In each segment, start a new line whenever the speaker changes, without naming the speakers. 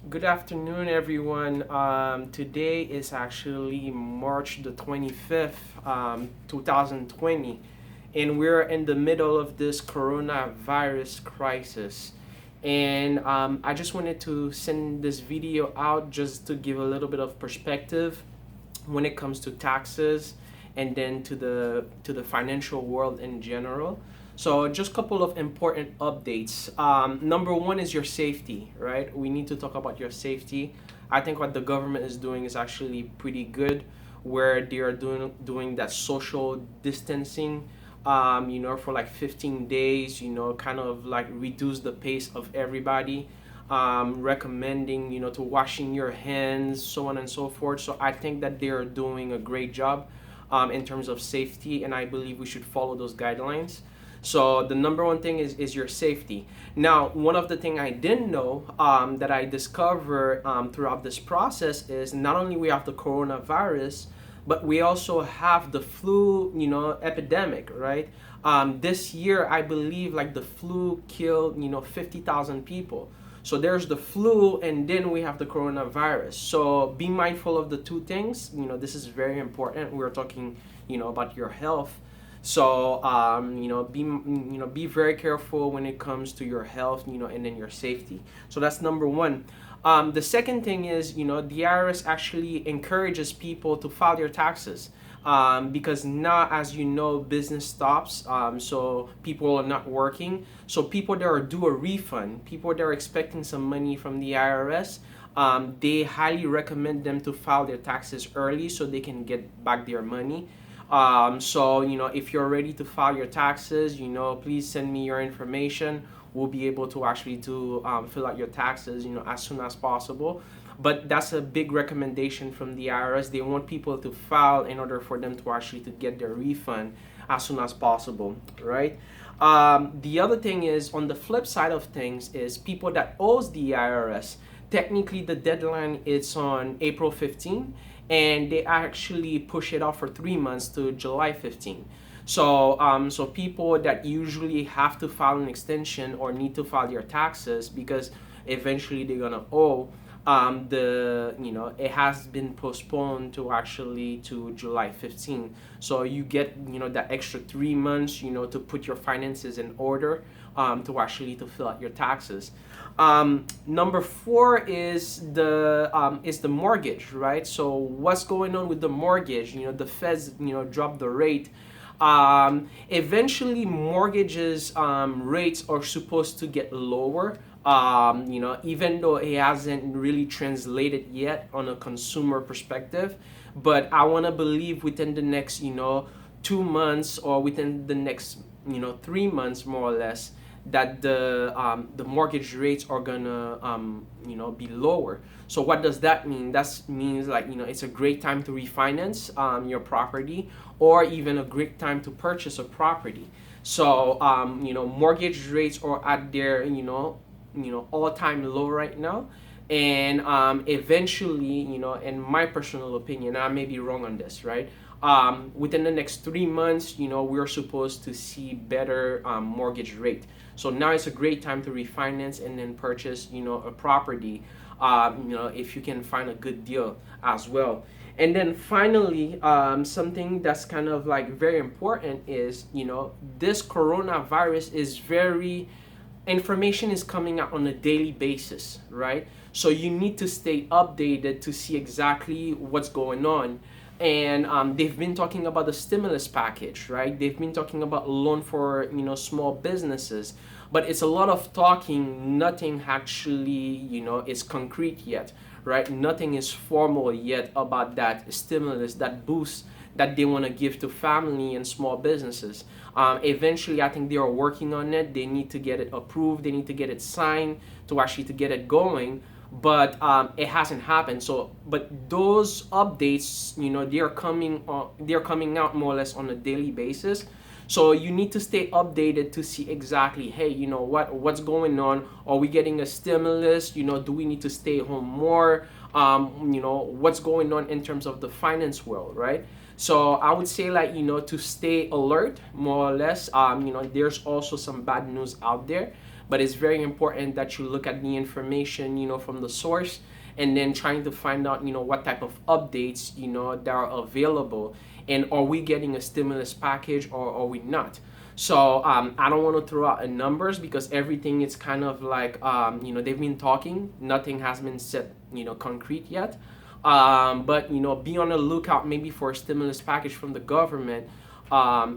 Good afternoon, everyone. Today is actually March the 25th, 2020, and we're in the middle of this coronavirus crisis. And I just wanted to send this video out just to give a little bit of perspective when it comes to taxes and then to the financial world in general. So just a couple of important updates. Number one is your safety, right? We need to talk about your safety. I think what the government is doing is actually pretty good, where they are doing that social distancing, for like 15 days, kind of like reduce the pace of everybody, recommending, to washing your hands, so on and so forth. So I think that they are doing a great job in terms of safety, and I believe we should follow those guidelines. So the number one thing is your safety. Now, one of the thing I didn't know that I discovered throughout this process is not only we have the coronavirus, but we also have the flu, epidemic, right? This year, I believe like the flu killed, 50,000 people. So there's the flu, and then we have the coronavirus. So be mindful of the two things. This is very important. We're talking, about your health. So be very careful when it comes to your health, and then your safety. So that's number one. The second thing is, the IRS actually encourages people to file their taxes. Because now, as you know, business stops, so people are not working. So people that are due a refund, people that are expecting some money from the IRS, they highly recommend them to file their taxes early so they can get back their money. So, if you're ready to file your taxes, please send me your information. We'll be able to actually fill out your taxes, as soon as possible. But that's a big recommendation from the IRS. They want people to file in order for them to actually to get their refund as soon as possible, right? The other thing is, on the flip side of things, is people that owes the IRS. Technically, the deadline is on April 15, and they actually push it off for 3 months to July 15. So people that usually have to file an extension or need to file their taxes because eventually they're gonna owe, it has been postponed to actually to July 15. So you get, that extra 3 months, to put your finances in order, to actually to fill out your taxes. Number four is the mortgage, right? So what's going on with the mortgage? The Feds, dropped the rate. Eventually, mortgages rates are supposed to get lower. Even though it hasn't really translated yet on a consumer perspective, but I want to believe within the next, 2 months, or within the next, 3 months, more or less, that the mortgage rates are gonna be lower. So what does that mean? That means, like, it's a great time to refinance your property, or even a great time to purchase a property. So mortgage rates are at their all-time low right now. And eventually, in my personal opinion, I may be wrong on this, right? Within the next 3 months, we're supposed to see better mortgage rate. So now it's a great time to refinance and then purchase, a property, if you can find a good deal as well. And then finally, something that's kind of like very important is, this coronavirus is very, information is coming out on a daily basis, right? So you need to stay updated to see exactly what's going on. And they've been talking about the stimulus package, right? They've been talking about loan for, small businesses, but it's a lot of talking. Nothing actually, is concrete yet, right? Nothing is formal yet about that stimulus, that boost that they want to give to family and small businesses. Eventually, I think they are working on it. They need to get it approved. They need to get it signed to actually to get it going. But it hasn't happened. So, but those updates, they're coming out more or less on a daily basis. So you need to stay updated to see exactly, hey, what's going on? Are we getting a stimulus? Do we need to stay home more? What's going on in terms of the finance world, right? So I would say, like, to stay alert, more or less. There's also some bad news out there, but it's very important that you look at the information, from the source, and then trying to find out, what type of updates, that are available, and are we getting a stimulus package or are we not. So I don't want to throw out numbers because everything is kind of like, they've been talking, nothing has been set, concrete yet. But be on the lookout maybe for a stimulus package from the government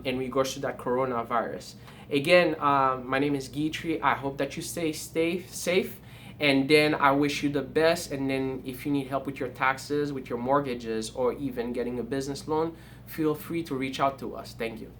in regards to that coronavirus. Again, my name is Guitry. I hope that you stay safe. And then I wish you the best. And then if you need help with your taxes, with your mortgages, or even getting a business loan, feel free to reach out to us. Thank you.